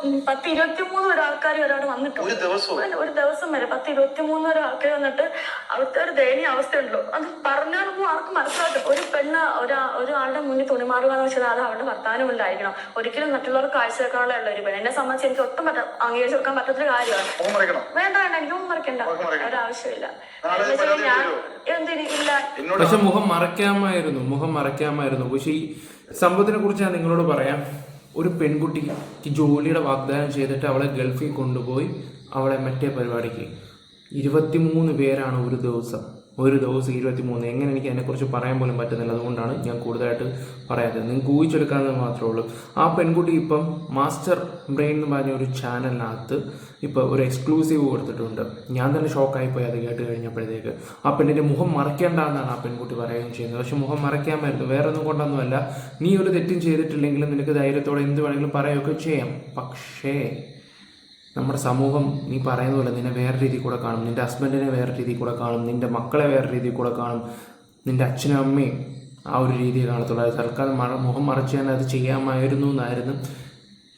10-23 ആൾക്കാർ ഒരാൾ വന്നിട്ടുണ്ട്. ഒരു ദിവസം വരെ 10-23 ആൾക്കാർ വന്നിട്ട് അവിടുത്തെ ഒരു ദയനീയ അവസ്ഥ ഉണ്ടല്ലോ. അത് പറഞ്ഞാലൊന്നും ആർക്കും മനസ്സിലാക്കും. ഒരു പെണ്ണ് ഒരാളുടെ മുന്നിൽ തുണിമാറുക എന്ന് വെച്ചാൽ അത് അവളുടെ ഭർത്താവിനും ഉണ്ടായിരിക്കണം. ഒരിക്കലും മറ്റുള്ളവർക്ക് കാഴ്ച വെക്കാനുള്ള ഒരു പെണ്ണ്. എന്നെ സംബന്ധിച്ച് എനിക്ക് ഒട്ടും അംഗീകരിച്ചു കൊടുക്കാൻ പറ്റാത്തൊരു കാര്യമാണ്. വേണ്ട എനിക്കൊന്നും മറിക്കണ്ട, ഒരാവശ്യമില്ല. ഞാൻ എന്തിനില്ല. പക്ഷെ മുഖം മറയ്ക്കാമായിരുന്നു. പക്ഷെ ഈ സംഭവത്തിനെ കുറിച്ച് ഞാൻ നിങ്ങളോട് പറയാം. ഒരു പെൺകുട്ടിക്ക് ജോലിയുടെ വാഗ്ദാനം ചെയ്തിട്ട് അവളെ ഗൾഫിൽ കൊണ്ടുപോയി അവളെ മറ്റേ പരിപാടിക്ക് 23 പേരാണ് ഒരു ദിവസം 23. എങ്ങനെ എനിക്ക് അതിനെക്കുറിച്ച് പറയാൻ പോലും പറ്റുന്നില്ല. അതുകൊണ്ടാണ് ഞാൻ കൂടുതലായിട്ട് പറയാത്തത്. നിങ്ങൾക്ക് ഊഹിച്ചെടുക്കാമെന്ന് മാത്രമേ ഉള്ളൂ. ആ പെൺകുട്ടി ഇപ്പം മാസ്റ്റർ ബ്രെയിൻ എന്ന് പറഞ്ഞ ഒരു ചാനലിനകത്ത് ഇപ്പോൾ ഒരു എക്സ്ക്ലൂസീവ് കൊടുത്തിട്ടുണ്ട്. ഞാൻ തന്നെ ഷോക്കായിപ്പോയി അത് കേട്ട് കഴിഞ്ഞപ്പോഴത്തേക്ക്. ആ പെണ്ണിൻ്റെ മുഖം മറയ്ക്കേണ്ടെന്നാണ് ആ പെൺകുട്ടി പറയുകയും ചെയ്യുന്നത്. പക്ഷെ മുഖം മറയ്ക്കാമായിരുന്നു. വേറെ ഒന്നും കൊണ്ടൊന്നുമല്ല. നീ ഒരു തെറ്റും ചെയ്തിട്ടില്ലെങ്കിലും നിനക്ക് ധൈര്യത്തോടെ എന്ത് വേണമെങ്കിലും പറയുകയൊക്കെ ചെയ്യാം. പക്ഷേ നമ്മുടെ സമൂഹം നീ പറയുന്ന പോലെ നിന്നെ വേറെ രീതിയിൽ കൂടെ കാണും. നിൻ്റെ ഹസ്ബൻഡിനെ വേറെ രീതിയിൽ കൂടെ കാണും. നിൻ്റെ മക്കളെ വേറെ രീതിയിൽ കൂടെ കാണും. നിൻ്റെ അച്ഛനും അമ്മയും ആ ഒരു രീതിയിൽ കാണത്തുള്ളൂ. അത് തൽക്കാലം മുഖം മറച്ച് തന്നെ അത് ചെയ്യാമായിരുന്നു എന്നായിരുന്നു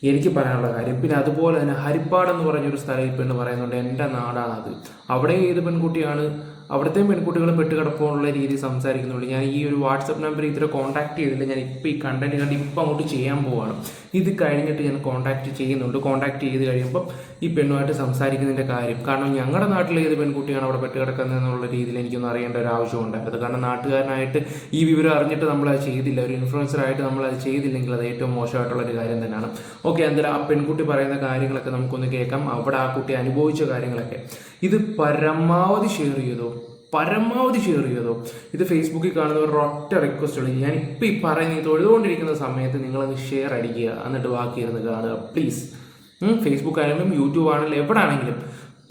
എനിക്ക് പറയാനുള്ള കാര്യം. പിന്നെ അതുപോലെ തന്നെ ഹരിപ്പാട് എന്ന് പറഞ്ഞൊരു സ്ഥലം ഈ പെണ്ണ് പറയുന്നുണ്ട്. എൻ്റെ നാടാണത്. അവിടെ ഏത് പെൺകുട്ടിയാണ് അവിടുത്തെ പെൺകുട്ടികൾ പെട്ടുകിടപ്പുള്ള രീതി സംസാരിക്കുന്നുള്ളൂ. ഞാൻ ഈ ഒരു വാട്സപ്പ് നമ്പർ ഇതുവരെ കോൺടാക്ട് ചെയ്തില്ല. ഞാൻ ഇപ്പോൾ ഈ കണ്ടന്റ് കണ്ട് ഇപ്പം അങ്ങോട്ട് ചെയ്യാൻ പോവാണ്. ഇത് കഴിഞ്ഞിട്ട് ഞാൻ കോൺടാക്ട് ചെയ്യുന്നുണ്ട്. കോൺടാക്ട് ചെയ്ത് കഴിയുമ്പം ഈ പെണ്ണുമായിട്ട് സംസാരിക്കുന്നതിൻ്റെ കാര്യം. കാരണം ഞങ്ങളുടെ നാട്ടിൽ ഏത് പെൺകുട്ടിയാണ് അവിടെ പെട്ടുകിടക്കുന്നത് എന്നുള്ള രീതിയിൽ എനിക്കൊന്നും അറിയേണ്ട ഒരു ആവശ്യം ഉണ്ടായിരുന്നു. കാരണം നാട്ടുകാരനായിട്ട് ഈ വിവരം അറിഞ്ഞിട്ട് നമ്മളത് ചെയ്തില്ല. ഒരു ഇൻഫ്ലുവൻസറായിട്ട് നമ്മളത് ചെയ്തില്ലെങ്കിൽ അത് ഏറ്റവും മോശമായിട്ടുള്ളൊരു കാര്യം തന്നെയാണ്. ഓക്കെ, എന്തായാലും ആ പെൺകുട്ടി പറയുന്ന കാര്യങ്ങളൊക്കെ നമുക്കൊന്ന് കേൾക്കാം. അവിടെ ആ കുട്ടി അനുഭവിച്ച കാര്യങ്ങളൊക്കെ. ഇത് പരമാവധി ഷെയർ ചെയ്തോ. ഇത് ഫേസ്ബുക്കിൽ കാണുന്നവരുടെ ഒറ്റ റിക്വസ്റ്റ് ഉള്ളൂ. ഞാനിപ്പോൾ ഈ പറയുന്ന തൊഴുതുകൊണ്ടിരിക്കുന്ന സമയത്ത് നിങ്ങളത് ഷെയർ അടിക്കുക, എന്നിട്ട് ബാക്കിയിരുന്ന് കാണുക പ്ലീസ്. ഫേസ്ബുക്ക് ആണെങ്കിലും യൂട്യൂബ് ആണെങ്കിലും എവിടെ ആണെങ്കിലും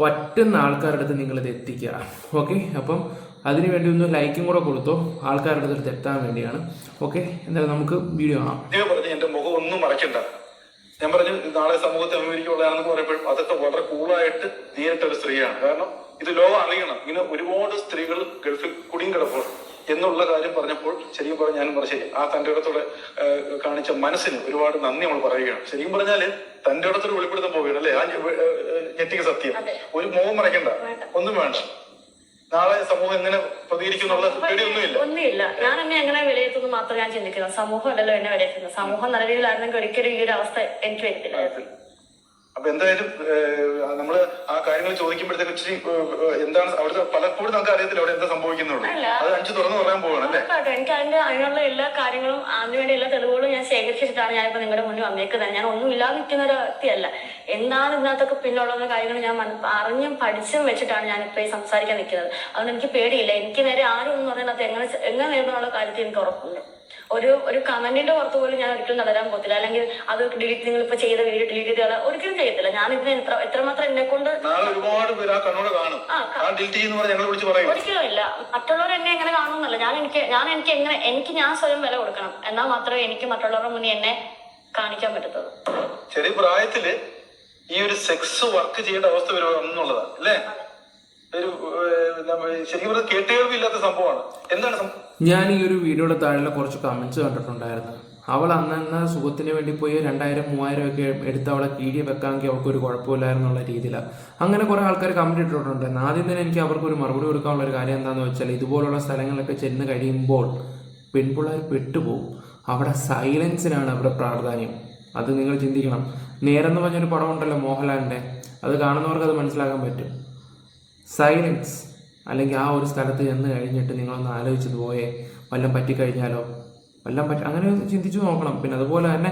പറ്റുന്ന ആൾക്കാരുടെ അടുത്ത് നിങ്ങളിത് എത്തിക്കുക. ഓക്കെ, അപ്പം അതിനു വേണ്ടി ഒന്ന് ലൈക്കും കൂടെ കൊടുത്തോ, ആൾക്കാരുടെ അടുത്ത് എത്താൻ വേണ്ടിയാണ്. ഓക്കെ, എന്തായാലും നമുക്ക് വീഡിയോ കാണാം. എൻ്റെ മുഖം ഒന്നും മറക്കണ്ട. ഞാൻ പറഞ്ഞു നാളെ സമൂഹത്തെ അഭിമുഖീകരിക്കുള്ളതാണെന്ന് പറയുമ്പോഴും അതൊക്കെ വളരെ കൂളായിട്ട് നേരിട്ടൊരു സ്ത്രീയാണ്. കാരണം ഇത് ലോകം അറിയണം. ഇങ്ങനെ ഒരുപാട് സ്ത്രീകൾ ഗൾഫിൽ കുടിയും കിടപ്പോൾ എന്നുള്ള കാര്യം പറഞ്ഞപ്പോൾ ശരിക്കും പറഞ്ഞാൽ ഞാനും പറഞ്ഞു ശരി. ആ തൻ്റെ ഇടത്തോടെ കാണിച്ച മനസ്സിന് ഒരുപാട് നന്ദി നമ്മൾ പറയുകയാണ്. ശരിക്കും പറഞ്ഞാല് തൻ്റെ ഇടത്തോട് വെളിപ്പെടുത്താൻ പോവുകയാണ് അല്ലേ? ആ ഞെട്ടിക സത്യം. ഒരു മുഖം മറയ്ക്കണ്ട, ഒന്നും വേണ്ട. നാളെ സമൂഹം എങ്ങനെ പ്രതികരിക്കുന്നുള്ള ഒന്നുമില്ല. ഞാൻ എന്നെ എങ്ങനെ വിലയിരുത്തുന്നു മാത്രം ഞാൻ ചിന്തിക്കുന്നത്. സമൂഹം അല്ലല്ലോ എന്നെ വിലയിരുത്തുന്നത്. സമൂഹം നല്ല രീതിയിലായിരുന്നെങ്കിൽ ഒരിക്കലും ഈ ഒരു അവസ്ഥ എനിക്ക് വരത്തില്ലായിരുന്നു. അപ്പൊ എന്തായാലും നമ്മള് ആ കാര്യങ്ങൾ ചോദിക്കുമ്പോഴത്തേക്ക് ഇച്ചിരി എന്താണ് അവിടുത്തെ പലപ്പോഴും നമുക്ക് അറിയത്തില്ല അവിടെ എന്താ സംഭവിക്കുന്നുള്ളൂ. അത് അഞ്ചു തുറന്നു പറയാൻ പോവാണ് അല്ലേ? എനിക്ക് അതിനുള്ള എല്ലാ കാര്യങ്ങളും അതിനുവേണ്ടി എല്ലാ തെളിവുകളും ഞാൻ ശേഖരിച്ചിട്ടാണ് ഞാനിപ്പോ നിങ്ങളുടെ മുന്നിൽ വന്നേക്കുന്നത്. ഞാൻ ഒന്നും ഇല്ലാതെ നിൽക്കുന്ന ഒരു വ്യക്തിയല്ല. എന്താണ് ഇതിനകത്തൊക്കെ പിന്നുള്ള കാര്യങ്ങൾ ഞാൻ അറിഞ്ഞും പഠിച്ചും വെച്ചിട്ടാണ് ഞാനിപ്പോ ഈ സംസാരിക്കാൻ നിൽക്കുന്നത്. അതുകൊണ്ട് എനിക്ക് പേടിയില്ല. എനിക്ക് നേരെ ആരും എന്ന് പറയുന്നത് എങ്ങനെ നേരിടുന്നുള്ള കാര്യത്തിൽ എനിക്ക് ഉറപ്പുണ്ട്. ഒരു കമന്റിന്റെ പുറത്ത് പോലും ഞാൻ ഒരിക്കലും നടരാൻ പോകത്തില്ല. അല്ലെങ്കിൽ അത് ഡിലീറ്റ്, നിങ്ങൾ ഇപ്പൊ ചെയ്ത വീഡിയോ ഡിലീറ്റ് ചെയ്താൽ ഒരിക്കലും ചെയ്യത്തില്ല. ഞാൻ ഇതിന് എത്രമാത്രം എന്നെ കൊണ്ട് ഒരിക്കലും ഇല്ല. മറ്റുള്ളവർ എന്നെ എങ്ങനെ കാണുമെന്നല്ല. ഞാൻ സ്വയം വില കൊടുക്കണം. എന്നാൽ മാത്രമേ എനിക്ക് മറ്റുള്ളവരുടെ മുന്നിൽ എന്നെ കാണിക്കാൻ പറ്റത്തുള്ളൂ. ചെറിയ പ്രായത്തില് ഈ ഒരു സെക്സ് വർക്ക് ചെയ്യേണ്ട അവസ്ഥ വരുന്നുള്ളതാണ് അല്ലേ? ശരിക്കും കേട്ടുകേൾവില്ലാത്ത സംഭവമാണ്. എന്താണ് ഞാൻ ഈ ഒരു വീഡിയോയുടെ താഴെ കുറച്ച് കമന്റ്സ് കണ്ടിട്ടുണ്ടായിരുന്നു. അവൾ അന്ന് സുഖത്തിന് വേണ്ടി പോയി 2000-3000 ഒക്കെ എടുത്ത് അവളെ കീഴി വെക്കാമെങ്കിൽ അവൾക്കൊരു കുഴപ്പമില്ലായിരുന്നുള്ള രീതിയിലാണ് അങ്ങനെ കുറെ ആൾക്കാർ കമന്റ് ഇട്ടിട്ടുണ്ട്. ആദ്യം തന്നെ എനിക്ക് അവർക്കൊരു മറുപടി കൊടുക്കാനുള്ള ഒരു കാര്യം എന്താണെന്ന് വെച്ചാൽ, ഇതുപോലുള്ള സ്ഥലങ്ങളിലൊക്കെ ചെന്ന് കഴിയുമ്പോൾ പെൺപിള്ളേർ പെട്ടുപോകും. അവിടെ സൈലൻസിനാണ് അവിടെ പ്രാധാന്യം. അത് നിങ്ങൾ ചിന്തിക്കണം. നേരെന്ന് പറഞ്ഞൊരു പടം ഉണ്ടല്ലോ മോഹൻലാലിൻ്റെ, അത് കാണുന്നവർക്ക് അത് മനസ്സിലാക്കാൻ പറ്റും. സൈലൻസ്. അല്ലെങ്കിൽ ആ ഒരു സ്ഥലത്ത് ചെന്ന് കഴിഞ്ഞിട്ട് നിങ്ങളൊന്ന് ആലോചിച്ചത് പോയേ വല്ലതും പറ്റിക്കഴിഞ്ഞാലോ അങ്ങനെ ചിന്തിച്ചു നോക്കണം. പിന്നെ അതുപോലെ തന്നെ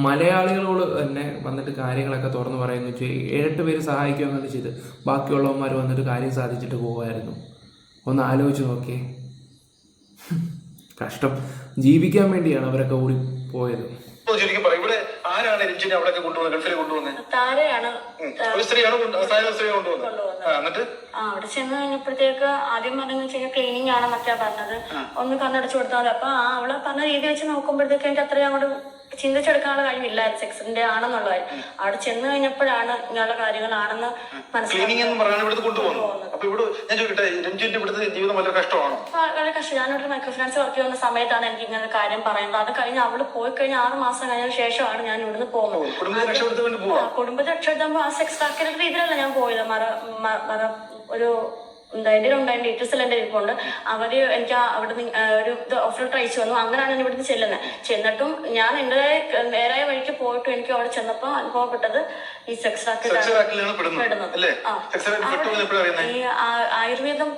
മലയാളികളോട് തന്നെ വന്നിട്ട് കാര്യങ്ങളൊക്കെ തുറന്നു പറയുന്നു. 7-8 പേര് സഹായിക്കുക എന്നിട്ട് ചെയ്ത് ബാക്കിയുള്ളവന്മാർ വന്നിട്ട് കാര്യം സാധിച്ചിട്ട് പോകുമായിരുന്നു. ഒന്ന് ആലോചിച്ച് നോക്കിയേ. കഷ്ടം. ജീവിക്കാൻ വേണ്ടിയാണ് അവരൊക്കെ ഓടി പോയത്. ഇവിടെ ആരാണ് രഞ്ജിനെ അവിടെയൊക്കെ കൊണ്ടുവന്നത്? ഗൾഫിൽ കൊണ്ടുവന്നത് താരയാണ്. എന്നിട്ട് അവിടെ ചെന്ന് കഴിഞ്ഞപ്പോഴത്തേക്ക് ആദ്യം പറഞ്ഞു വെച്ചാൽ ക്ലീനിങ് ആണ് മറ്റാ പറഞ്ഞത്. ഒന്ന് കണ്ണടച്ചു കൊടുത്താൽ മതി. അപ്പൊ അവളെ പറഞ്ഞ രീതി വെച്ച് നോക്കുമ്പോഴത്തേക്ക് എനിക്ക് അത്രയും അങ്ങോട്ട് ചിന്തിച്ചെടുക്കാനുള്ള കഴിവില്ലായിരുന്നു സെക്സിന്റെ ആണെന്നുള്ള കാര്യം. അവിടെ ചെന്ന് കഴിഞ്ഞപ്പോഴാണ് ഇങ്ങനെയുള്ള കാര്യങ്ങളാണെന്ന് വളരെ കഷ്ടം. ഞാനൊരു മൈക്രോ ഫിനാൻസ് വർക്ക് ചെയ്യുന്ന സമയത്താണ് എനിക്ക് ഇങ്ങനെ കാര്യം പറയുന്നത്. അത് കഴിഞ്ഞ് അവള് പോയി കഴിഞ്ഞ 6 മാസം കഴിഞ്ഞ ശേഷമാണ് ഞാൻ ഇവിടുന്ന് പോകുന്നത്. കുടുംബത്തെ രക്ഷപ്പെടുത്തുമ്പോൾ ആ സെക്സ് ആക്കിയ രീതിയിലല്ല ഞാൻ പോയത്. ഒരു ഉണ്ടായിരുന്നു ഡീറ്റെയിൽസ് എന്റെ ഇരിപ്പുണ്ട്. അവര് എനിക്ക് അവിടെ ഒരു ഓഫർ അയച്ചു വന്നു. അങ്ങനെയാണ് ഞാൻ ഇവിടുന്ന് ചെല്ലുന്നത്. ചെന്നിട്ടും ഞാൻ എന്റേതായ നേരായ വഴിക്ക് പോയിട്ടും എനിക്ക് അവിടെ ചെന്നപ്പോ അനുഭവപ്പെട്ടത് ഈ സെക്സ് ഈ ആയുർവേദം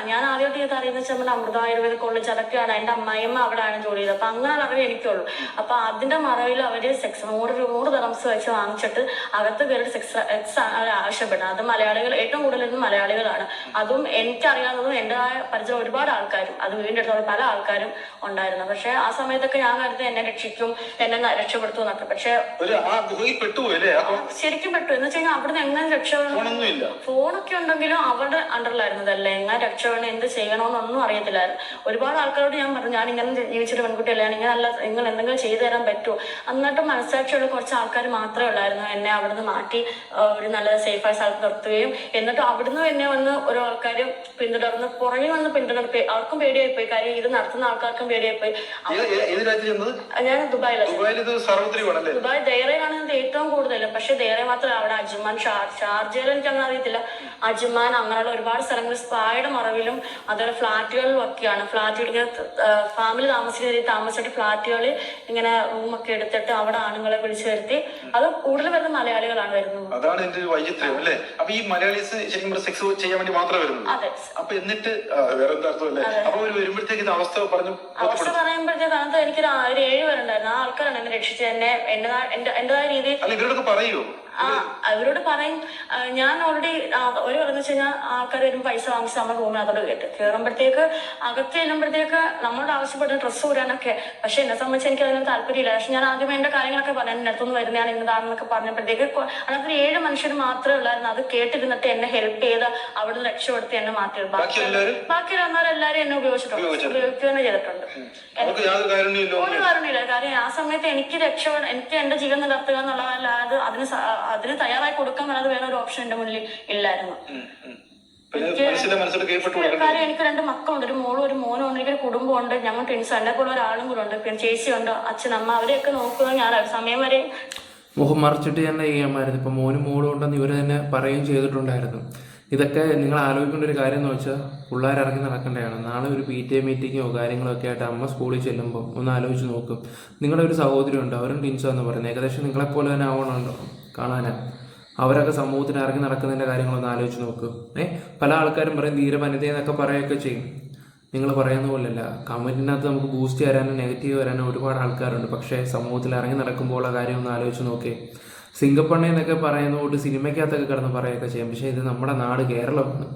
ഞാൻ ആദ്യമായിട്ട് ചെയ്ത് അറിയുന്ന വെച്ചാൽ അമൃത ആയുർവേദ കോളേജ് അതൊക്കെയാണ്. എന്റെ അമ്മായിയമ്മ അവിടെയാണ് ജോലി ചെയ്തത്. അപ്പൊ അങ്ങനെയാണ് അറിവ് എനിക്കുള്ളൂ. അപ്പൊ അതിന്റെ മറവിൽ അവര് സെക്സ് 100 ദറംസ് വെച്ച് വാങ്ങിച്ചിട്ട് അകത്ത് കയറി സെക്സ് ആവശ്യപ്പെട്ടു. അത് മലയാളികൾ ഏറ്റവും കൂടുതലും മലയാളികളാണ്. അതും എനിക്കറിയാവുന്നതും എന്റേതായ പരിചയം ഒരുപാട് ആൾക്കാരും അത് വീടിന്റെ അടുത്തുള്ള പല ആൾക്കാരും ഉണ്ടായിരുന്നു. പക്ഷെ ആ സമയത്തൊക്കെ ഞാൻ കരുതി എന്നെ രക്ഷിക്കും, എന്നെ രക്ഷപ്പെടുത്തും എന്നൊക്കെ. പക്ഷെ ശരിക്കും പെട്ടു. എന്ന് വെച്ച് കഴിഞ്ഞാൽ അവിടുന്ന് എങ്ങനെ രക്ഷപ്പെടണം, ഫോണൊക്കെ ഉണ്ടെങ്കിലും അവരുടെ അണ്ടറിലായിരുന്നതല്ലേ. എങ്ങനെ രക്ഷപ്പെടണം, എന്ത് ചെയ്യണമെന്നൊന്നും അറിയത്തില്ലായിരുന്നു. ഒരുപാട് ആൾക്കാരോട് ഞാൻ പറഞ്ഞു, ഞാൻ ഇങ്ങനെ ജീവിച്ചൊരു പെൺകുട്ടിയല്ല, നിങ്ങൾ എന്തെങ്കിലും ചെയ്തു തരാൻ പറ്റുമോ. എന്നിട്ട് മനസ്സാക്ഷിയുള്ള കുറച്ച് ആൾക്കാർ മാത്രമേ ഉള്ളായിരുന്നു എന്നെ അവിടുന്ന് മാറ്റി ഒരു നല്ല സേഫായ സ്ഥലത്ത് നിർത്തുകയും എന്നിട്ട് അവിടുന്ന് തന്നെ വന്ന് ഓരോ ആൾക്കാരും പിന്തുടർന്ന് പുറമെ വന്ന് പിന്തുടർന്ന് അവർക്കും പേടിയായി പോയി. കാര്യം ഇത് നടത്തുന്ന ആൾക്കാർക്കും പേടിയായി പോയി. ഞാൻ ദുബായ് ദൈറയിലാണ് ഏറ്റവും കൂടുതലും. പക്ഷെ ദൈറ മാത്രമല്ല, അവിടെ അജ്മാൻ, ഷാർജയിൽ എനിക്കങ്ങനെ അറിയത്തില്ല, അജ്മാൻ അങ്ങനെയുള്ള ഒരുപാട് സ്ഥലങ്ങളിൽ സ്പായുടെ മറവിലും അതുപോലെ ഫ്ലാറ്റുകളിലും ഒക്കെയാണ്. ഫ്ലാറ്റുകൾ ഇങ്ങനെ ഫാമിലി താമസിച്ചിട്ട് ഫ്ലാറ്റുകളിൽ ഇങ്ങനെ റൂമൊക്കെ എടുത്തിട്ട് അവിടെ ആണുങ്ങളെ വിളിച്ചു വരുത്തി. അത് കൂടുതൽ വരുന്ന മലയാളികളാണ് വരുന്നത്. അതാണ് എന്റെ ഒരു വൈചിത്രം അല്ലേ. അപ്പൊ ഈ മലയാളീസ് ശരിക്കും സെക്സ് ചെയ്യാൻ വേണ്ടി മാത്രമേ വരുന്നത്. അപ്പൊ എന്നിട്ട് വേറെ എന്താ അർത്ഥമല്ലേ. അപ്പൊ വരുമ്പോഴത്തേക്ക് ഇത് അവസ്ഥ പറയുമ്പോഴത്തേക്ക് എനിക്ക് ഒരു 7 പേരുണ്ടായിരുന്നു. ആ ആൾക്കാരാണ് എന്നെ രക്ഷിച്ചത്. എന്നെ എന്റേതായ രീതിയിൽ ഇവരോടൊക്കെ പറയൂ. അവരോട് പറയും. ഞാൻ ഓൾറെഡി ഒരു പറഞ്ഞു വെച്ച് കഴിഞ്ഞാൽ ആൾക്കാർ വരും പൈസ വാങ്ങിച്ച് നമ്മുടെ റൂമിനകത്തോട് കയറുമ്പോഴത്തേക്ക് അകത്ത് ചെല്ലുമ്പോഴത്തേക്ക് നമ്മളോട് ആവശ്യപ്പെടുന്ന ഡ്രസ്സ് കൂടാനൊക്കെ. പക്ഷെ എന്നെ സംബന്ധിച്ച് എനിക്ക് അതിനൊരു താല്പര്യമില്ല. പക്ഷെ ഞാൻ ആദ്യമേ എന്റെ കാര്യങ്ങളൊക്കെ പറഞ്ഞു, എന്റെ അടുത്തൊന്ന് വരുന്നതാണ് ഇന്നതാണെന്നൊക്കെ പറഞ്ഞപ്പോഴത്തേക്ക് അതിനകത്ത് 7 മനുഷ്യർ മാത്രമേ ഉള്ളായിരുന്നു. അത് കേട്ടിരുന്നിട്ട് എന്നെ ഹെൽപ്പ് ചെയ്ത് അവിടുന്ന് രക്ഷപ്പെടുത്തി എന്നെ മാറ്റിയത്. ബാക്കി എല്ലാവരും എന്നെ ഉപയോഗിക്കുക തന്നെ ചെയ്തിട്ടുണ്ട്. ഒരു കാരണമില്ല. കാര്യം ആ സമയത്ത് എനിക്ക് എനിക്ക് എന്റെ ജീവൻ നിലർത്തുക എന്നുള്ളതല്ലാതെ അതിന് തയ്യാറായി കൊടുക്കാൻ വരാതെ വേറെ ഒരു ഓപ്ഷൻ എന്റെ മുന്നിൽ ഇല്ലായിരുന്നു. കാര്യം എനിക്ക് 2 മക്കളുണ്ട്, ഒരു മോളും ഒരു മോനും ഉണ്ട്. എനിക്കൊരു കുടുംബമുണ്ട്. ഞങ്ങൾ ട്വിൻസ്, എന്നെ പോലെ ഒരാളും കൂടെ ഉണ്ട്. പിന്നെ ചേച്ചിയുണ്ട്, അച്ഛനമ്മ, അവരെയൊക്കെ നോക്കുക ഞാൻ സമയം വരെ മുഖം മറിച്ചിട്ട് തന്നെ ചെയ്യാമായിരുന്നു. ഇപ്പം മോനും മോളും ഉണ്ടെന്ന് ഇവർ തന്നെ പറയുകയും ചെയ്തിട്ടുണ്ടായിരുന്നു. ഇതൊക്കെ നിങ്ങൾ ആലോചിക്കേണ്ട ഒരു കാര്യം എന്ന് വെച്ചാൽ പിള്ളേരിറങ്ങി നടക്കേണ്ടതാണ്. നാളെ ഒരു PTA മീറ്റിങ്ങോ കാര്യങ്ങളോ ഒക്കെ ആയിട്ട് അമ്മ സ്കൂളിൽ ചെല്ലുമ്പോൾ ഒന്ന് ആലോചിച്ച് നോക്കും. നിങ്ങളുടെ ഒരു സഹോദരി ഉണ്ട്, അവരും ടീൻസാന്ന് പറയുന്നത്. ഏകദേശം നിങ്ങളെപ്പോലെ തന്നെ ആവണമുണ്ടോ കാണാനാ. അവരൊക്കെ സമൂഹത്തിന് ഇറങ്ങി നടക്കുന്നതിൻ്റെ കാര്യങ്ങളൊന്ന് ആലോചിച്ച് നോക്കും. പല ആൾക്കാരും പറയും തീരെ വനിതയെന്നൊക്കെ പറയുകയൊക്കെ ചെയ്യും. നിങ്ങൾ പറയുന്ന പോലെയല്ല. കമൻറ്റിനകത്ത് നമുക്ക് ബൂസ്റ്റ് തരാനും നെഗറ്റീവ് വരാനും ഒരുപാട് ആൾക്കാരുണ്ട്. പക്ഷേ സമൂഹത്തിൽ ഇറങ്ങി നടക്കുമ്പോൾ ഉള്ള കാര്യം ഒന്ന് ആലോചിച്ച് നോക്കേ. സിംഗപ്പണ്ണ എന്നൊക്കെ പറയുന്നതുകൊണ്ട് സിനിമയ്ക്കകത്തൊക്കെ കിടന്ന് പറയുകയൊക്കെ ചെയ്യും. പക്ഷേ ഇത് നമ്മുടെ നാട് കേരളമാണ്.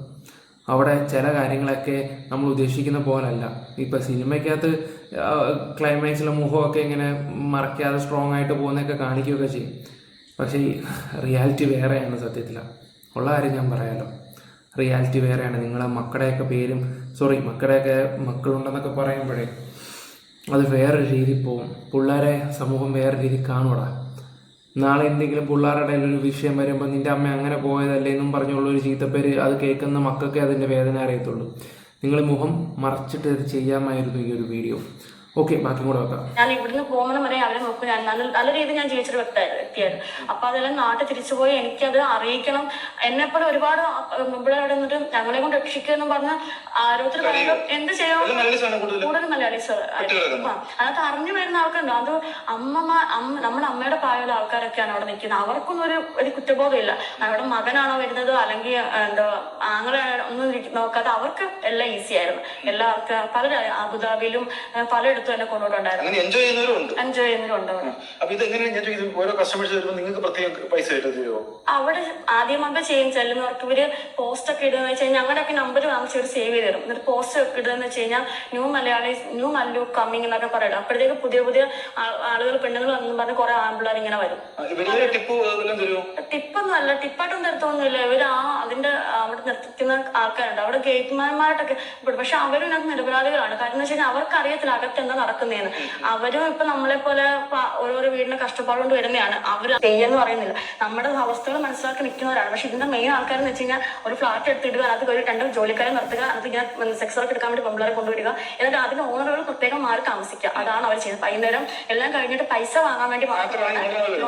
അവിടെ ചില കാര്യങ്ങളൊക്കെ നമ്മൾ ഉദ്ദേശിക്കുന്ന പോലല്ല. ഇപ്പം സിനിമയ്ക്കകത്ത് ക്ലൈമാക്സിലെ മുഖമൊക്കെ ഇങ്ങനെ മറയ്ക്കാതെ സ്ട്രോങ് ആയിട്ട് പോകുന്നതൊക്കെ കാണിക്കുകയൊക്കെ ചെയ്യും. പക്ഷേ ഈ റിയാലിറ്റി വേറെയാണ്. സത്യത്തിലാണ് ഉള്ള കാര്യം ഞാൻ പറയാമല്ലോ. റിയാലിറ്റി വേറെയാണ്. നിങ്ങളെ മക്കളുടെയൊക്കെ മക്കളുടെയൊക്കെ മക്കളുണ്ടെന്നൊക്കെ പറയുമ്പോഴേ അത് വേറെ രീതിയിൽ പോവും. പിള്ളേരെ സമൂഹം വേറെ രീതിയിൽ കാണൂടാ. നാളെ എന്തെങ്കിലും പിള്ളേരുടെ ഒരു വിഷയം വരുമ്പോൾ നിൻ്റെ അമ്മ അങ്ങനെ പോയതല്ലേ എന്നും പറഞ്ഞുള്ളൊരു ചീത്തപ്പേര് അത് കേൾക്കുന്ന മക്കൾക്ക് അതിൻ്റെ വേദന അറിയത്തുള്ളൂ. നിങ്ങൾ മുഖം മറച്ചിട്ട് ഇത് ചെയ്യാമായിരുന്നു ഈ ഒരു വീഡിയോ. ഓക്കെ, ബാക്കി കൂടെ വെക്കാം. ഞാൻ ഇവിടുന്ന് പോകുന്ന വരെ അവരെ നോക്കും. ഞാൻ നല്ല രീതിയിൽ ഞാൻ ജീവിച്ചൊരു വ്യക്തിയായിരുന്നു. അപ്പൊ അതെല്ലാം നാട്ടിൽ തിരിച്ചുപോയി എനിക്കത് അറിയിക്കണം. എന്നെപ്പോലെ ഒരുപാട് ഇവിടെ അവിടെ നിന്നിട്ട് ഞങ്ങളെ കൊണ്ട് രക്ഷിക്കുമെന്നും പറഞ്ഞ് ഓരോരുത്തർ പറയുമ്പോൾ എന്ത് ചെയ്യണം. കൂടുതൽ മലയാളീസ് അതിനകത്ത് അറിഞ്ഞു വരുന്ന ആൾക്കുണ്ടോ. അത് നമ്മുടെ അമ്മയുടെ പ്രായമുള്ള ആൾക്കാരൊക്കെയാണ് അവിടെ നിൽക്കുന്നത്. അവർക്കൊന്നും ഒരു കുറ്റബോധം ഇല്ല. അവിടെ മകനാണോ വരുന്നത് അല്ലെങ്കിൽ എന്താ ആങ്ങളെ ഒന്നും നോക്കാതെ അവർക്ക് എല്ലാം ഈസി ആയിരുന്നു. എല്ലാവർക്കും പല അബുദാബിയിലും പലയിടത്തും തന്നെ കൊണ്ടുപോയിട്ടുണ്ടായിരുന്നു. എൻജോയ് ചെയ്യുന്നവരുണ്ട്. അവിടെ ആദ്യമൊക്കെ ചെല്ലുന്നവർക്ക് ഇവര് പോസ്റ്റ് ഒക്കെ ഇടുന്ന വെച്ച് കഴിഞ്ഞാൽ ഞങ്ങളുടെയൊക്കെ നമ്പർ വാങ്ങിച്ച് ഒരു സേവ് ചെയ്ത് തരും. എന്നിട്ട് പോസ്റ്റ് ഒക്കെ ഇടുന്ന വെച്ച് കഴിഞ്ഞാൽ ന്യൂ മല്ലു കമ്മിങ് എന്നൊക്കെ പറയണം. അപ്പോഴത്തേക്ക് പുതിയ ആളുകൾ പെണ്ണുങ്ങൾ വന്നു പറഞ്ഞ് കുറെ ആമ്പിള്ളേർ ഇങ്ങനെ വരും. ടിപ്പൊന്നും അല്ല, ടിപ്പായിട്ടൊന്നും തരത്തൊന്നുമില്ല. ഇവർ അതിന്റെ അവിടെ നിർത്തിക്കുന്ന ആൾക്കാരുണ്ട്. അവിടെ ഗേറ്റ്മാൻമാരായിട്ടൊക്കെ. പക്ഷെ അവരും ഇതിനകത്ത് നിരപരാധികളാണ്. കാര്യം എന്ന് വെച്ച് കഴിഞ്ഞാൽ അവർക്ക് അറിയത്തില്ല അകത്ത് എന്താ നടക്കുന്നതെന്ന്. അവരും ഇപ്പൊ നമ്മളെ പോലെ ഓരോരോ വീടിന് കഷ്ടപ്പാടുകൊണ്ട് വരുന്നതാണ്. അവർ ചെയ്യാന്ന് പറയുന്നില്ല, നമ്മുടെ അവസ്ഥകൾ മനസ്സിലാക്കി നിൽക്കുന്നവരാണ്. പക്ഷെ ഇതിന്റെ മെയിൻ ആൾക്കാരെന്ന് വെച്ച് കഴിഞ്ഞാൽ ഒരു ഫ്ലാറ്റ് എടുത്തിടുക, അത് ഒരു 2 ജോലിക്കാരെ നിർത്തുക, അത് ഇങ്ങനെ സെക്സ് വർക്ക് എടുക്കാൻ വേണ്ടി പെമ്പിളരെ കൊണ്ടുവരിക, എന്നിട്ട് അതിന് ഓണറുകൾ പ്രത്യേകം മാറി താമസിക്കുക. അതാണ് അവർ ചെയ്യുന്നത്. വൈകുന്നേരം എല്ലാം കഴിഞ്ഞിട്ട് പൈസ വാങ്ങാൻ വേണ്ടി മാത്രമാണ്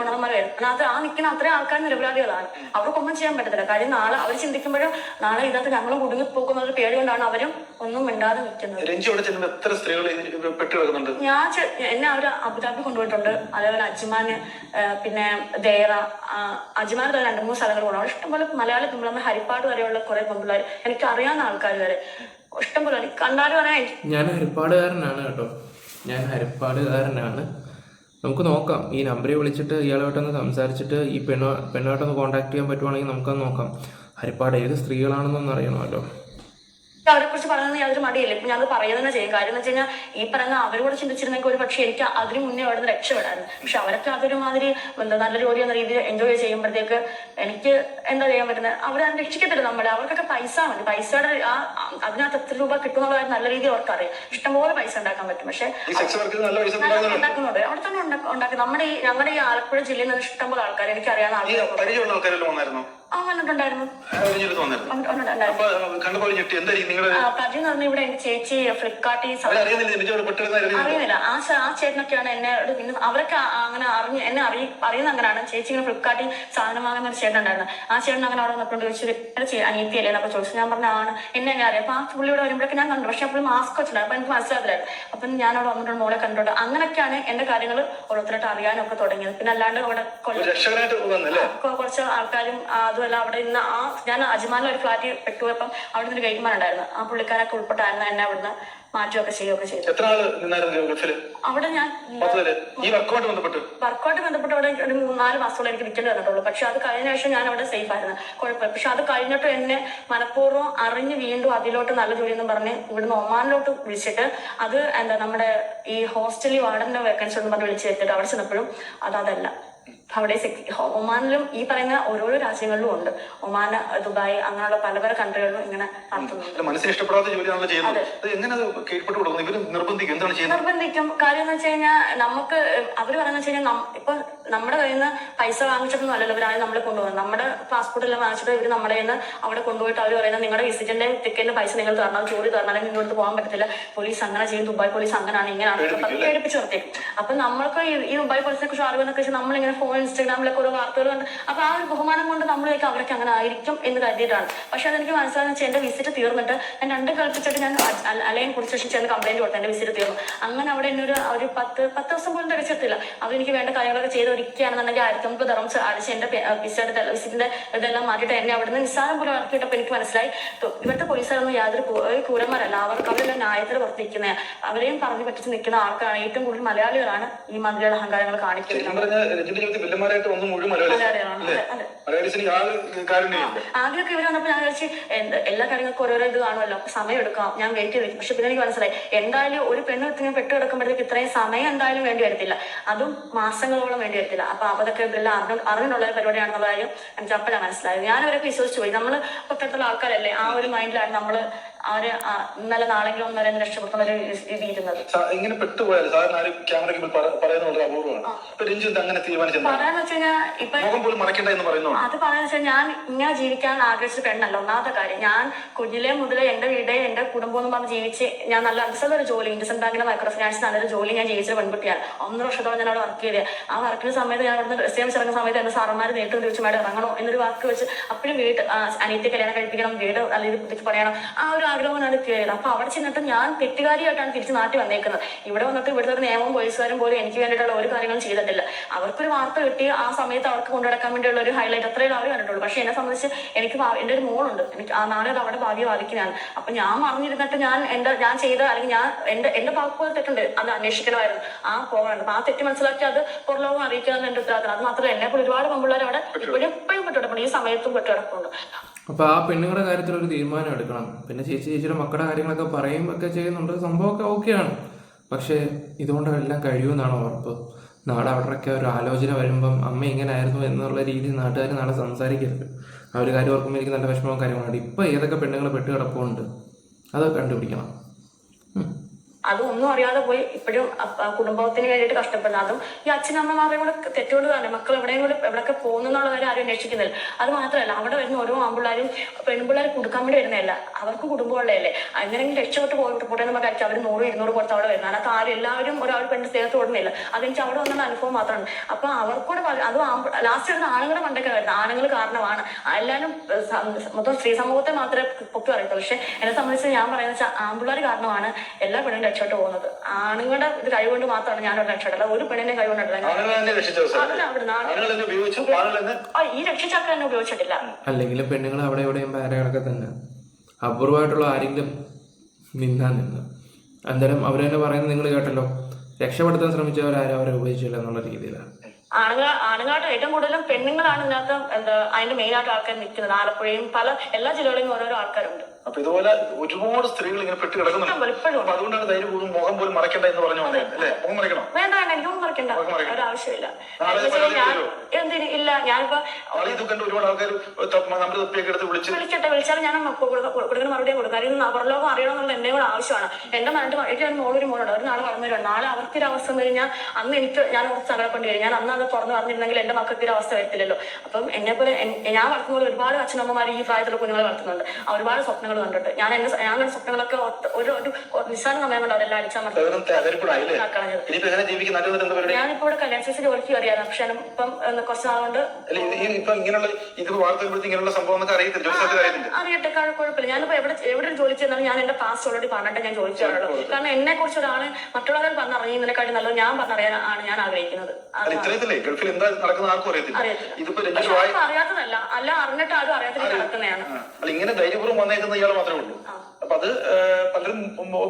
ഓണർമാർ വരുന്നത്. അത് ആ നിൽക്കുന്ന അത്രയും ആൾക്കാർ നിരപരാധികളാണ്. അവർക്കൊന്നും ചെയ്യാൻ പറ്റത്തില്ല. കാര്യം നാളെ അവർ ചിന്തിക്കുമ്പോഴും നാളെ ഇതിനകത്ത് ഞങ്ങൾ കുടുങ്ങി പോകുന്ന ഒരു പേടി കൊണ്ടാണ് അവരും ഒന്നും മിണ്ടാതെ നിൽക്കുന്നത്. ഞാൻ എന്നെ അവർ അബുദാബി കൊണ്ടുപോയിട്ടുണ്ട്, അതേപോലെ അജ്മാന്, പിന്നെ ദേറ, അജ്മാൻ തന്നെ 2-3 സ്ഥലങ്ങൾ കൊണ്ടുപോകും. ഇഷ്ടംപോലെ മലയാളി പെമ്പിളമ്മ, ഹരിപ്പാട് വരെയുള്ള കുറെ പെമ്പിള്ളേർ, എനിക്ക് അറിയാവുന്ന ആൾക്കാർ വരെ ഇഷ്ടംപോലെ കണ്ടാലും പറയാൻ. ഞാൻ ഹരിപ്പാടുകാരനാണ് കേട്ടോ, ഞാൻ ഹരിപ്പാടുകാരനാണ്. നമുക്ക് നോക്കാം, ഈ നമ്പറിൽ വിളിച്ചിട്ട് ഇയാളുമായിട്ടൊന്ന് സംസാരിച്ചിട്ട് ഈ പെണ്ണുമായിട്ടൊന്ന് കോൺടാക്ട് ചെയ്യാൻ പറ്റുവാണെങ്കിൽ നമുക്കത് നോക്കാം. ഹരിപ്പാട് ഏത് സ്ത്രീകളാണെന്നൊന്നും അറിയണമല്ലോ. അവരെ കുറിച്ച് പറയുന്നത് യാതൊരു മടിയില്ല. ഇപ്പൊ ഞാനത് പറയുക തന്നെ ചെയ്യും. കാര്യം എന്ന് വെച്ച് കഴിഞ്ഞാൽ ഈ പറയുന്ന അവരോട് ചിന്തിച്ചിരുന്നെങ്കിൽ ഒരു പക്ഷേ എനിക്ക് അതിന് മുന്നേ അവിടെ നിന്ന് രക്ഷപ്പെടായിരുന്നു. പക്ഷെ അവരൊക്കെ അതൊരു മാതിരി നല്ല ജോലി എന്ന രീതിയിൽ എൻജോയ് ചെയ്യുമ്പോഴത്തേക്ക് എനിക്ക് എന്താ ചെയ്യാൻ പറ്റുന്നത്? അവരെ രക്ഷിക്കത്തില്ല നമ്മളെ. അവർക്കൊക്കെ പൈസ മതി. പൈസയുടെ അതിനകത്ത് എത്ര രൂപ കിട്ടുന്നുള്ള കാര്യം നല്ല രീതിയിൽ അവർക്കറിയാം. ഇഷ്ടംപോലെ പൈസ ഉണ്ടാക്കാൻ പറ്റും. പക്ഷെ ഉണ്ടാക്കുന്നത് അവിടെ തന്നെ ഉണ്ടാക്കി. ഞങ്ങളുടെ ഈ ആലപ്പുഴ ജില്ലയിൽ നിന്ന് ഇഷ്ടംപോലെ ആൾക്കാർ, എനിക്ക് അറിയാവുന്ന ആൾക്കാർ വന്നിട്ടുണ്ടായിരുന്നു. പരിചയം പറഞ്ഞ ഇവിടെ എന്റെ ചേച്ചി ഫ്ലിപ്കാർട്ടിൽ അറിയുന്നില്ല. ആ ചേട്ടനൊക്കെയാണ് എന്നോട്, പിന്നെ അവരൊക്കെ അങ്ങനെ എന്നെ അറിയുന്ന അങ്ങനെയാണ്. ചേച്ചി ഇങ്ങനെ ഫ്ലിപ്കാർട്ടിൽ സാധനം വാങ്ങുന്ന ഒരു ചേട്ടൻ ഉണ്ടായിരുന്നു. ആ ചേട്ടൻ അങ്ങനെ അവിടെ വന്നപ്പോൾ ചോദിച്ചു അനിയത്തിയല്ലേ എന്നൊക്കെ ചോദിച്ചു. ഞാൻ പറഞ്ഞ ആണ്, എന്നെ എങ്ങനെ അറിയാം. അപ്പൊ ആ പുള്ളിയോട് വരുമ്പോഴൊക്കെ ഞാൻ കണ്ടു. പക്ഷെ അപ്പോൾ മാസ്ക് വെച്ചിട്ടുണ്ട്. അപ്പൊ എനിക്ക് മനസ്സിലാവില്ലായിരുന്നു. അപ്പം ഞാൻ അവിടെ വന്നിട്ട് മോളെ കണ്ടിട്ടുണ്ട്. അങ്ങനെയൊക്കെയാണ് എന്റെ കാര്യങ്ങൾ ഓരോരുത്തരായിട്ട് അറിയാനൊക്കെ തുടങ്ങിയത്. പിന്നെ അല്ലാണ്ട് അവിടെ കുറച്ച് ആൾക്കാരും അതുമല്ല അവിടെ നിന്ന് ഞാൻ അജ്മാനിൽ ഒരു ഫ്ലാറ്റിൽ പെട്ടുപോയപ്പം അവിടെ നിന്ന് ഒരു ഗൈഡ്മാൻ ഉണ്ടായിരുന്നു. ആ പുള്ളിക്കാരൊക്കെ ഉൾപ്പെട്ടായിരുന്നു എന്നെ അവിടുന്ന് മാറ്റുകയൊക്കെ ചെയ്യുകയൊക്കെ ചെയ്തു. അവിടെ ഞാൻ വർക്കൗട്ട് ബന്ധപ്പെട്ട് അവിടെ ഒരു 3-4 മാസത്തോളം എനിക്ക് നിൽക്കേണ്ടി വന്നിട്ടുള്ളൂ. പക്ഷെ അത് കഴിഞ്ഞ ശേഷം ഞാൻ അവിടെ സേഫ് ആയിരുന്നു, കുഴപ്പമില്ല. പക്ഷെ അത് കഴിഞ്ഞിട്ട് എന്നെ മനഃപൂർവ്വം അറിഞ്ഞ് വീണ്ടും അതിലോട്ട് നല്ല ജോലി എന്ന് പറഞ്ഞ് ഇവിടുന്ന് ഒമാനിലോട്ട് വിളിച്ചിട്ട്, അത് എന്താ നമ്മുടെ ഈ ഹോസ്റ്റലിൽ വാർഡന്റെ വേക്കൻസി എന്ന് പറഞ്ഞ് വിളിച്ച് വെച്ചിട്ട് അവിടെ ചെന്നപ്പോഴും അതല്ല. അവിടെ ഒമാനിലും ഈ പറയുന്ന ഓരോരോ രാജ്യങ്ങളിലും ഉണ്ട്. ഒമാൻ, ദുബായ്, അങ്ങനെയുള്ള പല പല കൺട്രികളിലും ഇങ്ങനെ നിർബന്ധിക്കും. കാര്യം എന്ന് വെച്ച് കഴിഞ്ഞാൽ നമുക്ക് അവര് പറയുന്ന വെച്ച് കഴിഞ്ഞാൽ ഇപ്പൊ നമ്മുടെ കയ്യിൽ നിന്ന് പൈസ വാങ്ങിച്ചിട്ടൊന്നും അല്ലല്ലോ ഇവരാണ് നമ്മളെ കൊണ്ടുപോകുന്നത്. നമ്മുടെ പാസ്പോർട്ട് എല്ലാം വാങ്ങിച്ചിട്ട് ഇവര് നമ്മളെ അവിടെ കൊണ്ടുപോയിട്ട് അവർ പറയുന്നത് നിങ്ങളുടെ വിസിറ്റിന്റെ ടിക്കറ്റിന്റെ പൈസ നിങ്ങൾ തരണം, ജോലി തരണം, അല്ലെങ്കിൽ ഇങ്ങോട്ട് പോകാൻ പറ്റത്തില്ല, പോലീസ് അങ്ങനെ ചെയ്യും, ദുബായ് പോലീസ് അങ്ങനെയാണ് ഇങ്ങനെയാണ് പേടിപ്പിച്ച് നിർത്തിയും. അപ്പൊ നമ്മൾക്ക് ഈ ദുബായ് പോലീസിനെ കുറിച്ച് അറിവെന്നൊക്കെ വെച്ചാൽ നമ്മളിങ്ങനെ ഫോൺ, ഇൻസ്റ്റാഗ്രാമിലൊക്കെ ഓരോ വാർത്തകൾ കണ്ട് അപ്പൊ ആ ഒരു ബഹുമാനം കൊണ്ട് നമ്മളേക്ക് അവരൊക്കെ അങ്ങനെ ആയിരിക്കും എന്ന് കരുതിയിട്ടാണ്. പക്ഷെ അതെനിക്ക് മനസ്സിലാകുന്ന വെച്ചാൽ എന്റെ വിസിറ്റ് തീർന്നിട്ട് ഞാൻ 2 കളിപ്പിച്ചിട്ട് ഞാൻ അലൈൻ പോലീസ് സ്റ്റേഷൻ ചെന്ന് കംപ്ലൈന്റ് കൊടുത്തു. എന്റെ വിസിറ്റ് തീർന്നു. അങ്ങനെ അവിടെ എന്നെ ഒരു 10 ദിവസം പോലും തികച്ചെത്തില്ല. അവരെനിക്ക് വേണ്ട കാര്യങ്ങളൊക്കെ ചെയ്തൊരിക്കുകയാണെന്നുണ്ടെങ്കിൽ 1050 ദിർഹംസ് അടിച്ച് എന്റെ വിസിറ്റിന്റെ ഇതെല്ലാം മാറ്റിയിട്ട് എന്നെ അവിടെ നിന്ന് നിസ്സാരം പോലെ ഇറക്കിയിട്ടപ്പോൾ എനിക്ക് മനസ്സിലായി ഇവിടുത്തെ പോലീസുകാരൊന്നും യാതൊരു ക്രൂരന്മാരല്ല. അവരെല്ലാം ന്യായത്തിൽ വർത്തിക്കുന്ന, അവരെയും പറഞ്ഞു പറ്റിച്ച് നിൽക്കുന്ന ആൾക്കാരാണ്. ഏറ്റവും കൂടുതൽ മലയാളികളാണ് ഈ മാതിരിയുള്ള അഹങ്കാരങ്ങൾ കാണിക്കുന്നത്. ആദ്യമൊക്കെ ഇവർ വന്നപ്പോൾ ഞാൻ വിചാരിച്ചു എല്ലാ കാര്യങ്ങൾക്കും ഓരോരോ ഇത് കാണുമല്ലോ, സമയം എടുക്കാം, ഞാൻ വെയിറ്റ് ചെയ്തു. പക്ഷെ പിന്നെ എനിക്ക് മനസ്സിലായി എന്തായാലും ഒരു പെണ്ണ് ഇങ്ങനെ പെട്ട് കിടക്കുമ്പോഴത്തേക്ക് ഇത്രയും സമയം എന്തായാലും വേണ്ടി വരത്തില്ല, അതും മാസങ്ങളോളം വേണ്ടി വരത്തില്ല. അപ്പൊ അതൊക്കെ ഇതെല്ലാം അറിഞ്ഞുള്ള പരിപാടിയാണെന്നുള്ള കാര്യം എനിക്ക് അപ്പോഴാണ് മനസ്സിലായത്. ഞാനവരൊക്കെ വിശ്വസിച്ചു പോയി. നമ്മള് തൊട്ടടുത്തുള്ള ആൾക്കാരല്ലേ, ആ ഒരു മൈൻഡിലാണ് നമ്മള് അവര് ഇന്നലെ നാളെങ്കിലും ഒന്നര രക്ഷപ്പെടുത്തുന്ന ഒരു രീതി ഇരുന്നത്. ഇങ്ങനെ പെട്ടുപോയാൽ സാധാരണ ആരും ക്യാമറയ്ക്ക് പറയുന്നത് അപൂർവമാണ്. പറയാന്ന് വെച്ച് കഴിഞ്ഞാൽ ഇപ്പൊ അത് പറയാന്ന് വെച്ചാൽ ഞാൻ ഇങ്ങനെ ജീവിക്കാൻ ആഗ്രഹിച്ച പെണ്ണല്ല. ഒന്നാമത്തെ കാര്യം, ഞാൻ കുഞ്ഞിലെ മുതലേ എന്റെ വീട് എന്റെ കുടുംബം എന്ന് പറഞ്ഞ് ജീവിച്ച് ഞാൻ നല്ല അൻസലൊരു ജോലി, ഇൻഡസ് ബാങ്കിലെ മൈക്രോ ഫിനാൻസ് നല്ലൊരു ജോലി ഞാൻ ജീവിച്ച പെൺകുട്ടിയാണ്. 1.5 വർഷത്തോളം ഞാൻ അവിടെ വർക്ക് ചെയ്തത്. ആ വർക്കിന്റെ സമയത്ത് ഞാൻ അവിടുന്ന് എക്സാംസ് ഇറങ്ങുന്ന സമയത്ത് എന്റെ സാറന്മാർ നേരിട്ട് തിരിച്ചു മേடம் ഇറങ്ങണോ എന്നൊരു വാക്ക് വെച്ച് അപ്പോഴും അനിയത്തെ കല്യാണം കഴിപ്പിക്കണം, വീട് അല്ലെങ്കിൽ പുതിച്ച് പണിയണം, ആ ഒരു ആഗ്രഹമാണ് കയറിയത്. അപ്പൊ അവിടെ ചെന്നിട്ട് ഞാൻ തെറ്റുകാരിയായിട്ടാണ് തിരിച്ച് നാട്ടിൽ വന്നേക്കുന്നത്. ഇവിടെ വന്നിട്ട് ഇവിടുത്തെ ഒരു നിയമവും പോലീസുകാരും പോലും എനിക്ക് വേണ്ടിയിട്ടുള്ള ഒരു കാര്യങ്ങളും ചെയ്തിട്ടില്ല. അവർക്കൊരു വാർത്ത കിട്ടി ആ സമയത്ത് അവർക്ക് കൊണ്ടുനടക്കാൻ വേണ്ടിയുള്ള ഒരു ഹൈലൈറ്റ് അത്രയും അവർ കണ്ടിട്ടുള്ളൂ. പക്ഷെ എന്നെ സംബന്ധിച്ച് എനിക്ക് എന്റെ ഒരു മോളുണ്ട്, എനിക്ക് ആ നാളെ അത് അവിടെ ഭാവിയെ ബാധിക്കുന്നതാണ്. അപ്പൊ ഞാൻ മറിഞ്ഞിരുന്നിട്ട് ഞാൻ ചെയ്ത അല്ലെങ്കിൽ എന്റെ ഭാഗത്ത് തെറ്റുണ്ട്, അത് അന്വേഷിക്കണമായിരുന്നു, ആ പോകണം. അപ്പൊ ആ തെറ്റ് മനസ്സിലാക്കി അത് പുറലോകം അറിയിക്കാന്ന് എന്റെ ഉത്തരവാദിത്തം. അത് മാത്രമല്ല എന്നെ പോലെ ഒരുപാട് പെൺപിള്ളേർ അവിടെ എപ്പോഴും പെട്ടുകിടപ്പുണ്ട്, ഈ സമയത്തും പെട്ടുകിടപ്പുണ്ട്. അപ്പോൾ ആ പെണ്ണുങ്ങളുടെ കാര്യത്തിൽ ഒരു തീരുമാനം എടുക്കണം. പിന്നെ ചേച്ചിയുടെ മക്കളുടെ കാര്യങ്ങളൊക്കെ പറയുകയൊക്കെ ചെയ്യുന്നുണ്ട്, സംഭവമൊക്കെ ഓക്കെയാണ്. പക്ഷേ ഇതുകൊണ്ട് എല്ലാം കഴിയുമെന്നാണ് ഉറപ്പ്. നാളെ അവിടെയൊക്കെ ഒരു ആലോചന വരുമ്പം അമ്മ ഇങ്ങനെ ആയിരുന്നു എന്നുള്ള രീതിയിൽ നാട്ടുകാർ നാളെ സംസാരിക്കരുത്. ആ ഒരു കാര്യം ഓർക്കുമ്പോൾ എനിക്ക് നല്ല വിഷമവും കാര്യങ്ങളുണ്ട്. ഇപ്പം ഏതൊക്കെ പെണ്ണുങ്ങൾ പെട്ട് കിടപ്പുണ്ട് അത് കണ്ടുപിടിക്കണം. അതും ഒന്നും അറിയാതെ പോയി ഇപ്പോഴും കുടുംബത്തിന് വേണ്ടിയിട്ട് കഷ്ടപ്പെടുന്നത്. അതും ഈ അച്ഛനമ്മമാരുടെ കൂടെ തെറ്റുകൊണ്ട് തന്നെ മക്കൾ എവിടെയൊക്കെ പോകുന്നുള്ള കാര്യം ആരും അന്വേഷിക്കുന്നില്ല. അത് മാത്രമല്ല, അവിടെ വരുന്ന ഓരോ ആൺപിള്ളേരും പെൺപിള്ളേർ കൊടുക്കാൻ വേണ്ടി വരുന്നതല്ല, അവർക്ക് കുടുംബമുള്ളതല്ലേ. എങ്ങനെയെങ്കിലും രക്ഷപ്പെട്ട് പോട്ടെ എന്ന് പറഞ്ഞാൽ അവർ 100-200 കൊടുത്ത് അവിടെ വരുന്നത്. അതിനകത്ത് ആരും എല്ലാവരും ഒരാൾ പെണ്ണ് സ്നേഹത്ത് ഓടുന്നില്ല. അതെനിക്ക് അവിടെ വന്ന അനുഭവം മാത്രമാണ്. അപ്പൊ അവർക്കൂടെ അത് ലാസ്റ്റ് വരുന്ന ആണുങ്ങളുടെ മണ്ടൊക്കെ വരുന്നത് ആണുങ്ങൾ കാരണമാണ്. എല്ലാവരും മൊത്തം സ്ത്രീ സമൂഹത്തെ മാത്രമേ പൊക്കി പറയത്തുള്ളൂ. പക്ഷെ എന്നെ സംബന്ധിച്ച് ഞാൻ പറയുന്നത് വെച്ചാൽ ആൺപിള്ളേർ കാരണമാണ് എല്ലാ പെണ്ണിനും രക്ഷപ്പെട്ട് പോകുന്നത്. ആണുങ്ങളുടെ ഇത് കഴിവുകൊണ്ട് മാത്രമാണ് ഞാനൊരു രക്ഷപ്പെട്ടത്. ഒരു പെണ്ണിനെ കഴിവുകൊണ്ടല്ല ഈ രക്ഷിച്ചാക്ക തന്നെ ഉപയോഗിച്ചിട്ടില്ല. അല്ലെങ്കിൽ പെണ്ണുങ്ങൾ അവിടെ എവിടെയും പാരകളൊക്കെ തന്നെ അപൂർവമായിട്ടുള്ള ആരെങ്കിലും നിന്ന് അന്നേരം അവർ തന്നെ പറയുന്നത് നിങ്ങൾ കേട്ടല്ലോ, രക്ഷപ്പെടുത്താൻ ശ്രമിച്ചവരാരും അവരെ ഉപയോഗിച്ചില്ല എന്നുള്ള രീതിയിലാണ്. ആണുങ്ങളായിട്ട് ഏറ്റവും കൂടുതലും പെണ്ണുങ്ങളാണ് ഇതിനകത്ത് അതിന്റെ മെയിൻ ആയിട്ട് ആൾക്കാർ നിൽക്കുന്നത്. ആലപ്പുഴയും എല്ലാ ജില്ലകളിലും ഓരോരോ ആൾക്കാരുണ്ട്. അപ്പൊ ഇതുപോലെ ഒരുപാട് സ്ത്രീകൾ ഇങ്ങനെ പെട്ട് കിടക്കുന്നുണ്ട്. അതുകൊണ്ടാണ് ധൈര്യം കൂടും മുഖം പോലും മറക്കണ്ട എന്ന് പറഞ്ഞു അല്ലേ? മുഖം മറക്കണം? വേണ്ട, എനിക്കൊന്നും മറക്കണ്ട, ഒരാവശ്യമില്ല. ഇല്ല, ഞാനിപ്പോ ഒരുപാട് ആൾക്കാർ വിളിച്ചാലും ഞാൻ കൊടുക്കുന്ന മറുപടിയും കൊടുക്കും. കാര്യം പുറലോകം അറിയണമെന്നുള്ള എന്റെ കൂടെ ആവശ്യമാണ്. എന്റെ എനിക്ക് മോളൊരു മോളുണ്ട്, ഒരു നാളെ വളർന്നു വരും. നാളെ അവർക്ക് ഒരു അവസ്ഥ വന്നു കഴിഞ്ഞാൽ അന്ന് ഞാൻ കുറച്ച് സങ്കടപ്പെട്ട് വരും. ഞാൻ അന്ന് അത് തുറന്ന് പറഞ്ഞിരുന്നെങ്കിൽ എന്റെ മക്കൾക്ക് ഒരു അവസ്ഥ വരത്തില്ലല്ലോ. അപ്പം എന്നെ പോലെ ഞാൻ വളർത്തുമ്പോൾ ഒരുപാട് അച്ഛനമ്മമാർ ഈ പ്രായത്തിലുള്ള കുഞ്ഞുങ്ങളെ വളർത്തുന്നുണ്ട്. ഒരുപാട് സ്വപ്നങ്ങൾ കണ്ടിട്ട് ഞാൻ സ്വപ്നങ്ങളൊക്കെ ഒരു നിസ്സാര സമയം കൊണ്ട് അവരെല്ലാം അടിച്ചാൽ ഞാനിപ്പോ ഇവിടെ കല്യാൺ സൈസ് ജോലിക്ക് കയറിയായിരുന്നു. പക്ഷെ ഇപ്പം കുറച്ച് നാളുകൊണ്ട് അറിയട്ടെ, കുഴപ്പമില്ല. ഞാനിപ്പോ എവിടെ ജോലി ചെയ്യുന്നാലും ഞാൻ എന്റെ പാസ്റ്റ് ഓൾറെഡി പറഞ്ഞിട്ട് ഞാൻ ജോലി ചെയ്യാറുള്ളൂ. കാരണം എന്നെ കുറിച്ച് ഒരാള് മറ്റുള്ളവർ പറഞ്ഞറിയുന്നതിനെക്കാട്ടി നല്ലത് ഞാൻ പറഞ്ഞറിയാനാണ് ഞാൻ ആഗ്രഹിക്കുന്നത്. അറിയാത്തതല്ല, അല്ല അറിഞ്ഞിട്ട് ആരും അറിയാത്ത നടക്കുന്നതാണ്. ഇങ്ങനെ ധൈര്യപൂർവ്വം വന്നേക്കുന്ന ഇയാൾ മാത്രമേ ഉള്ളൂ. അപ്പൊ അത് പലരും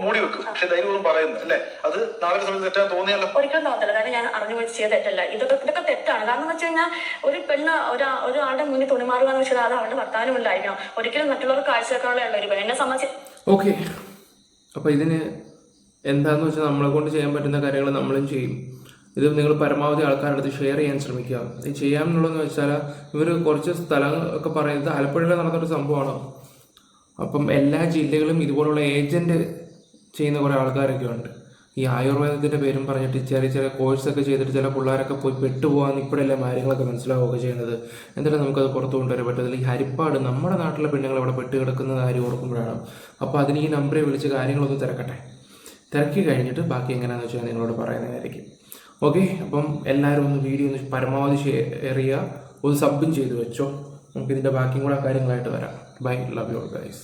മൂടി വെക്കും. പക്ഷെ ധൈര്യപൂർവ്വം പറയുന്നു അല്ലേ? അത് നാളെ സമയത്ത് തെറ്റാൻ തോന്നിയല്ലോ? ഒരിക്കലും തോന്നത്തില്ല. കാരണം ഞാൻ അറിഞ്ഞു വെച്ച് ചെയ്ത തെറ്റല്ല. ഇതൊക്കെ തെറ്റാണ്. കാരണം എന്ന് വെച്ച് കഴിഞ്ഞാൽ ഒരു പെണ്ണ് ഒരാളുടെ മുന്നിൽ തുണിമാറുക എന്ന് വെച്ചാൽ അത് അവളുടെ ഭർത്താവിനുമില്ലായിരിക്കണം. ഒരിക്കലും മറ്റുള്ളവർക്ക് കാഴ്ചവെക്കാനുള്ള ഒരു പെണ്ണ് എന്നെ സംബന്ധിച്ച്. ഓക്കെ, അപ്പൊ ഇതിന് എന്താന്ന് വെച്ചാൽ നമ്മളെ കൊണ്ട് ചെയ്യാൻ പറ്റുന്ന കാര്യങ്ങൾ നമ്മളും ചെയ്യും. ഇത് നിങ്ങൾ പരമാവധി ആൾക്കാരുടെ അടുത്ത് ഷെയർ ചെയ്യാൻ ശ്രമിക്കുക. ഇത് ചെയ്യാമെന്നുള്ളതെന്ന് വെച്ചാൽ ഇവർ കുറച്ച് സ്ഥലം ഒക്കെ പറയുന്നത് ആലപ്പുഴയിൽ നടന്നൊരു സംഭവമാണ്. അപ്പം എല്ലാ ജില്ലകളും ഇതുപോലുള്ള ഏജൻറ്റ് ചെയ്യുന്ന കുറേ ആൾക്കാരൊക്കെ ഉണ്ട്. ഈ ആയുർവേദത്തിൻ്റെ പേരും പറഞ്ഞിട്ട് ചെറിയ കോഴ്സൊക്കെ ചെയ്തിട്ട് ചില പിള്ളേരൊക്കെ പോയി പെട്ടുപോകാൻ ഇപ്പോഴല്ലേ കാര്യങ്ങളൊക്കെ മനസ്സിലാവുകയൊക്കെ ചെയ്യുന്നത്. എന്തായാലും നമുക്കത് പുറത്തു കൊണ്ടുവരാൻ പറ്റത്തില്ല. ഈ ഹരിപ്പാട് നമ്മുടെ നാട്ടിലെ പെണ്ണുങ്ങൾ അവിടെ പെട്ട് കിടക്കുന്ന കാര്യം ഓർക്കുമ്പോഴാണ്. അപ്പോൾ അതിന് ഈ നമ്പറിൽ വിളിച്ച് കാര്യങ്ങളൊന്ന് തിരക്കി കഴിഞ്ഞിട്ട് ബാക്കി എങ്ങനെയാണെന്ന് വെച്ചാൽ നിങ്ങളോട് പറയുന്നതായിരിക്കും. ഓക്കെ, അപ്പം എല്ലാവരും ഒന്ന് വീഡിയോ ഒന്ന് പരമാവധി ഷെയർ ചെയ്യുക, ഒന്ന് സബും ചെയ്ത് വെച്ചോ. നമുക്കിതിൻ്റെ ബാക്കിയും കൂടെ കാര്യങ്ങളായിട്ട് വരാം. Bye, love you all guys.